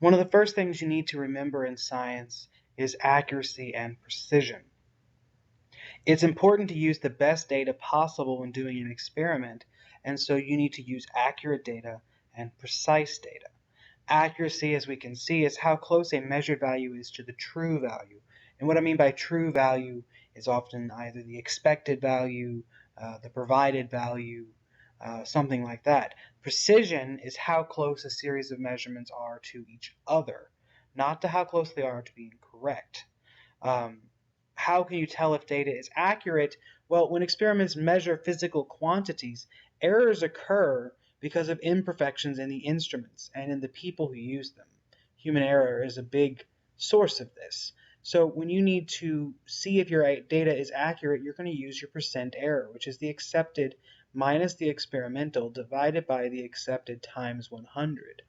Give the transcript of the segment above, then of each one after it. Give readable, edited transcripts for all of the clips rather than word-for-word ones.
One of the first things you need to remember in science is accuracy and precision. It's important to use the best data possible when doing an experiment, and so you need to use accurate data and precise data. Accuracy, as we can see, is how close a measured value is to the true value. And what I mean by true value is often either the expected value, the provided value, something like that. Precision is how close a series of measurements are to each other, not to how close they are to being correct. Um, how can you tell if data is accurate? Well, when experiments measure physical quantities, errors occur because of imperfections in the instruments and in the people who use them. Human error is a big source of this. So when you need to see if your data is accurate, you're going to use your percent error, which is the accepted minus the experimental divided by the accepted times 100.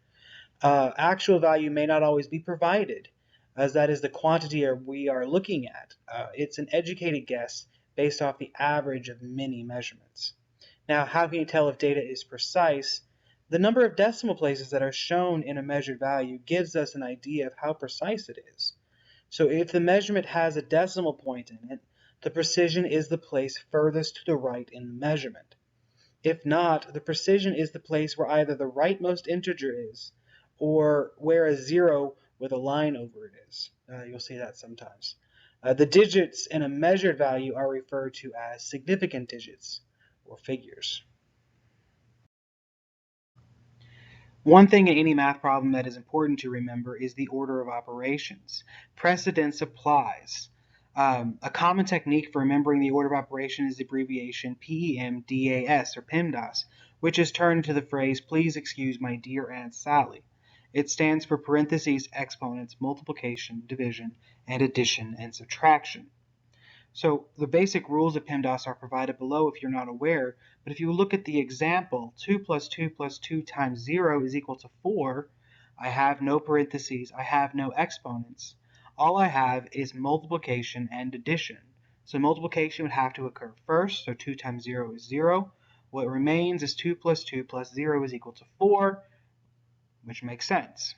Actual value may not always be provided, as that is the quantity we are looking at. It's an educated guess based off the average of many measurements. Now, how can you tell if data is precise? The number of decimal places that are shown in a measured value gives us an idea of how precise it is. So if the measurement has a decimal point in it, the precision is the place furthest to the right in the measurement. If not, the precision is the place where either the rightmost integer is, or where a zero with a line over it is. You'll see that sometimes. The digits in a measured value are referred to as significant digits, or figures. One thing in any math problem that is important to remember is the order of operations. Precedence applies. A common technique for remembering the order of operation is the abbreviation PEMDAS, or PEMDAS, which is turned into the phrase, "Please excuse my dear Aunt Sally." It stands for parentheses, exponents, multiplication, division, and addition and subtraction. So the basic rules of PEMDAS are provided below if you're not aware, but if you look at the example, 2 plus 2 plus 2 times 0 is equal to 4, I have no parentheses, I have no exponents. All I have is multiplication and addition. So multiplication would have to occur first, so 2 times 0 is 0. What remains is 2 plus 2 plus 0 is equal to 4, which makes sense.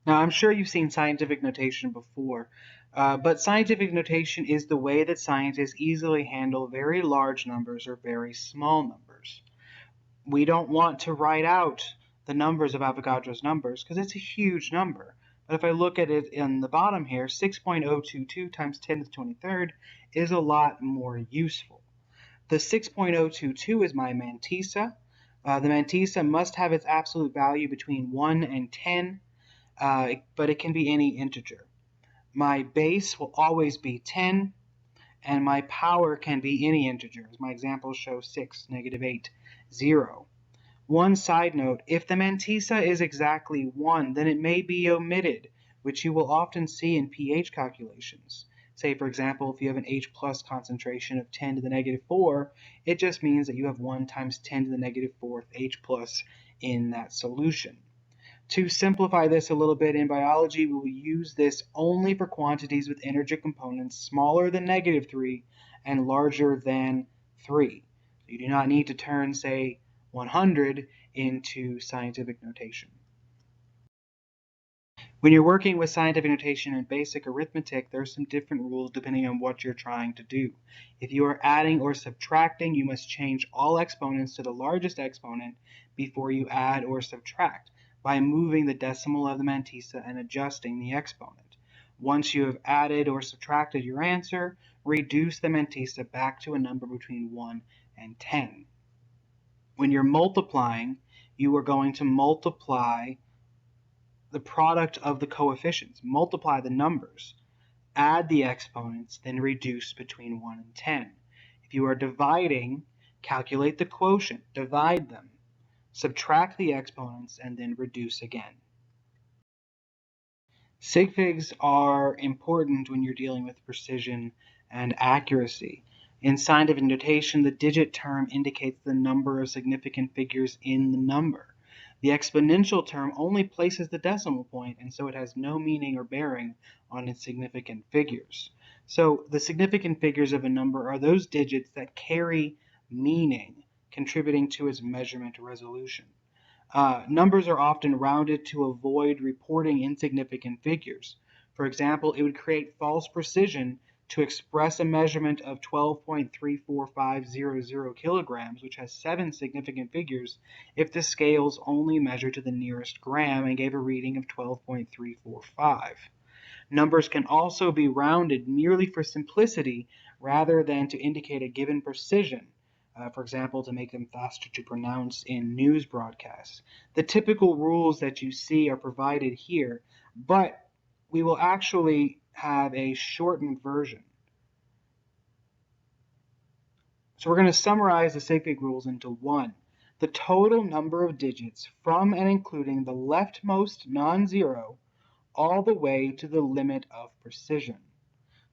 Now, I'm sure you've seen scientific notation before, but scientific notation is the way that scientists easily handle very large numbers or very small numbers. We don't want to write out the numbers of Avogadro's numbers because it's a huge number. But if I look at it in the bottom here, 6.022 times 10 to the 23rd is a lot more useful. The 6.022 is my mantissa. The mantissa must have its absolute value between 1 and 10. But it can be any integer. My base will always be 10, and my power can be any integer, as my examples show 6, -8, 0. One side note, if the mantissa is exactly 1, then it may be omitted, which you will often see in pH calculations. Say, for example, if you have an H plus concentration of 10 to the -4, it just means that you have 1 times 10 to the -4th H plus in that solution. To simplify this a little bit, in biology, we will use this only for quantities with integer components smaller than -3 and larger than 3. You do not need to turn, say, 100 into scientific notation. When you're working with scientific notation in basic arithmetic, there are some different rules depending on what you're trying to do. If you are adding or subtracting, you must change all exponents to the largest exponent before you add or subtract, by moving the decimal of the mantissa and adjusting the exponent. Once you have added or subtracted your answer, reduce the mantissa back to a number between 1 and 10. When you're multiplying, you are going to multiply the product of the coefficients, multiply the numbers, add the exponents, then reduce between 1 and 10. If you are dividing, calculate the quotient, divide them, subtract the exponents, and then reduce again. Sig figs are important when you're dealing with precision and accuracy. In scientific notation, the digit term indicates the number of significant figures in the number. The exponential term only places the decimal point, and so it has no meaning or bearing on its significant figures. So the significant figures of a number are those digits that carry meaning, contributing to its measurement resolution. Numbers are often rounded to avoid reporting insignificant figures. For example, it would create false precision to express a measurement of 12.34500 kilograms, which has 7 significant figures, if the scales only measured to the nearest gram and gave a reading of 12.345. Numbers can also be rounded merely for simplicity rather than to indicate a given precision. For example, to make them faster to pronounce in news broadcasts. The typical rules that you see are provided here, but we will actually have a shortened version. So we're going to summarize the sig fig rules into one. The total number of digits from and including the leftmost non-zero all the way to the limit of precision.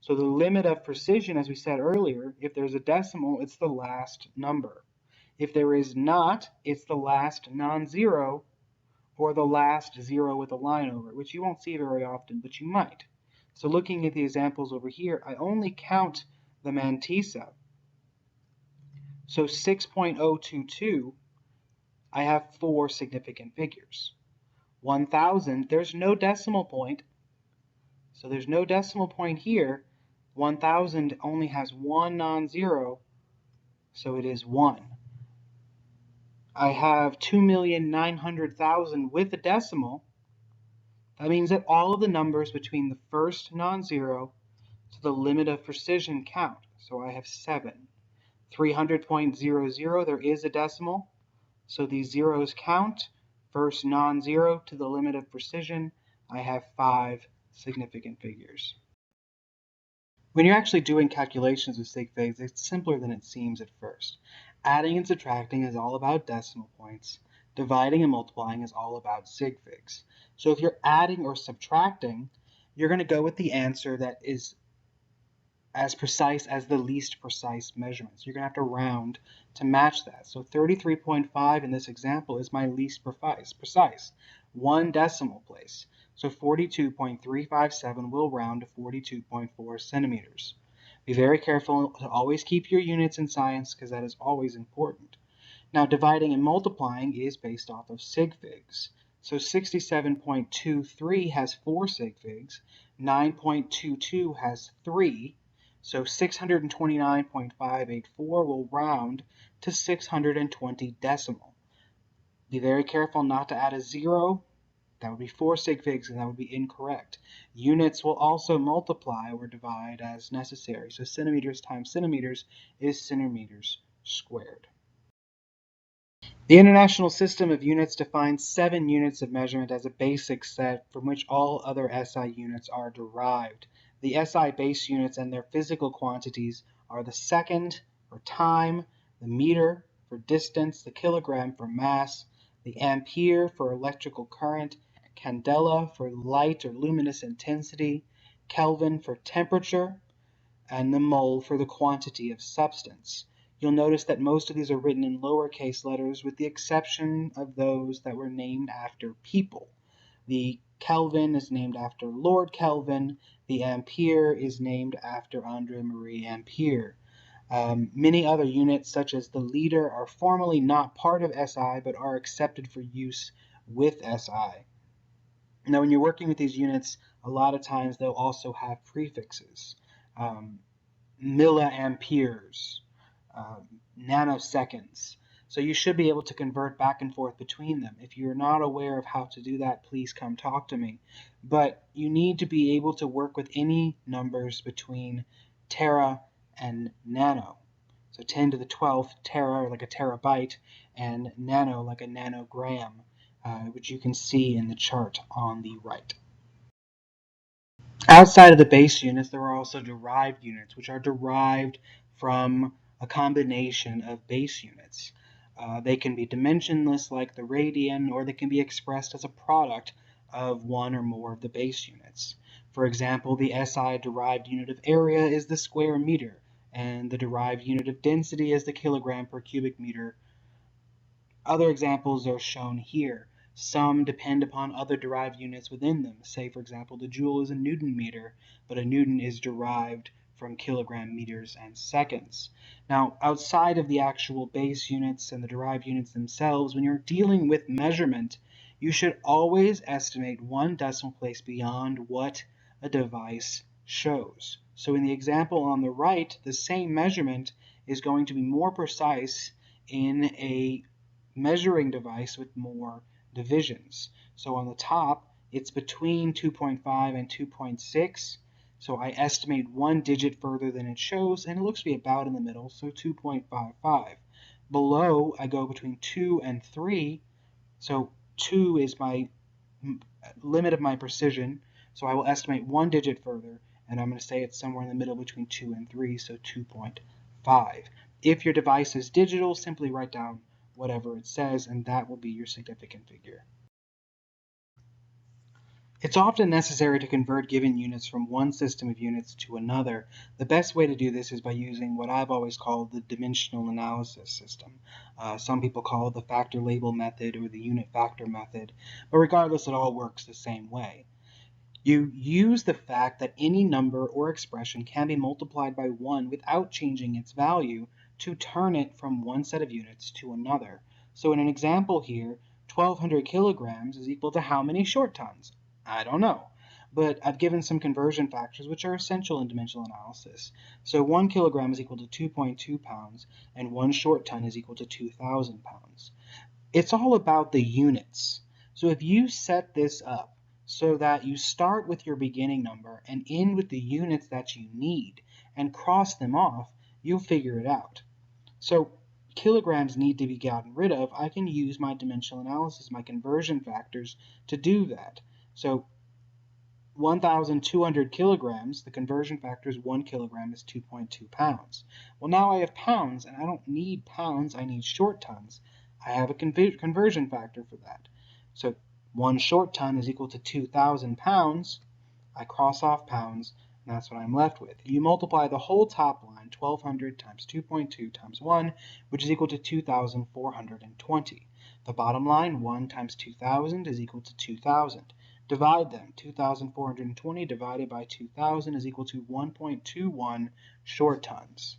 So the limit of precision, as we said earlier, if there's a decimal, it's the last number. If there is not, it's the last non-zero or the last zero with a line over it, which you won't see very often, but you might. So looking at the examples over here, I only count the mantissa. So 6.022, I have 4 significant figures. 1,000, there's no decimal point, so there's no decimal point here. 1,000 only has one non-zero, so it is 1. I have 2,900,000 with a decimal. That means that all of the numbers between the first non-zero to the limit of precision count. So I have 7. 300.00, there is a decimal, so these zeros count. First non-zero to the limit of precision, I have 5 significant figures. When you're actually doing calculations with sig figs, it's simpler than it seems at first. Adding and subtracting is all about decimal points. Dividing and multiplying is all about sig figs. So if you're adding or subtracting, you're going to go with the answer that is as precise as the least precise measurements. You're going to have to round to match that. So 33.5 in this example is my least precise. 1 decimal place. So 42.357 will round to 42.4 centimeters. Be very careful to always keep your units in science because that is always important. Now dividing and multiplying is based off of sig figs. So 67.23 has 4 sig figs, 9.22 has 3, so 629.584 will round to 620 decimal. Be very careful not to add a 0. That would be 4 sig figs, and that would be incorrect. Units will also multiply or divide as necessary. So centimeters times centimeters is centimeters squared. The International System of Units defines 7 units of measurement as a basic set from which all other SI units are derived. The SI base units and their physical quantities are the second for time, the meter for distance, the kilogram for mass, the ampere for electrical current, candela for light or luminous intensity, Kelvin for temperature, and the mole for the quantity of substance. You'll notice that most of these are written in lowercase letters with the exception of those that were named after people. The Kelvin is named after Lord Kelvin. The ampere is named after Andre Marie Ampere. Many other units, such as the liter, are formally not part of SI but are accepted for use with SI. Now, when you're working with these units, a lot of times they'll also have prefixes. Milliamperes, nanoseconds. So you should be able to convert back and forth between them. If you're not aware of how to do that, please come talk to me. But you need to be able to work with any numbers between tera and nano. So 10 to the 12th tera, like a terabyte, and nano, like a nanogram, which you can see in the chart on the right. Outside of the base units, there are also derived units, which are derived from a combination of base units. They can be dimensionless like the radian, or they can be expressed as a product of one or more of the base units. For example, the SI derived unit of area is the square meter, and the derived unit of density is the kilogram per cubic meter. Other examples are shown here. Some depend upon other derived units within them. Say, for example, the joule is a Newton meter, but a Newton is derived from kilogram, meters, and seconds. Now, outside of the actual base units and the derived units themselves, when you're dealing with measurement, you should always estimate one decimal place beyond what a device shows. So in the example on the right, the same measurement is going to be more precise in a measuring device with more divisions. So on the top, it's between 2.5 and 2.6. So I estimate one digit further than it shows, and it looks to be about in the middle, so 2.55. Below, I go between 2 and 3. So 2 is my limit of my precision, so I will estimate one digit further, and I'm going to say it's somewhere in the middle between 2 and 3, so 2.5. If your device is digital, simply write down whatever it says, and that will be your significant figure. It's often necessary to convert given units from one system of units to another. The best way to do this is by using what I've always called the dimensional analysis system. Some people call it the factor label method or the unit factor method, but regardless, it all works the same way. You use the fact that any number or expression can be multiplied by 1 without changing its value to turn it from one set of units to another. So in an example here, 1,200 kilograms is equal to how many short tons? I don't know, but I've given some conversion factors which are essential in dimensional analysis. So 1 kilogram is equal to 2.2 pounds, and 1 short ton is equal to 2,000 pounds. It's all about the units. So if you set this up so that you start with your beginning number and end with the units that you need and cross them off, you'll figure it out. So kilograms need to be gotten rid of. I can use my dimensional analysis, my conversion factors, to do that. So 1,200 kilograms, the conversion factor is 1 kilogram is 2.2 pounds. Well, now I have pounds, and I don't need pounds, I need short tons. I have a conversion factor for that. So 1 short ton is equal to 2,000 pounds. I cross off pounds, and that's what I'm left with. You multiply the whole top line, 1,200 times 2.2 times 1, which is equal to 2,420. The bottom line, 1 times 2,000 is equal to 2,000. Divide them. 2,420 divided by 2,000 is equal to 1.21 short tons.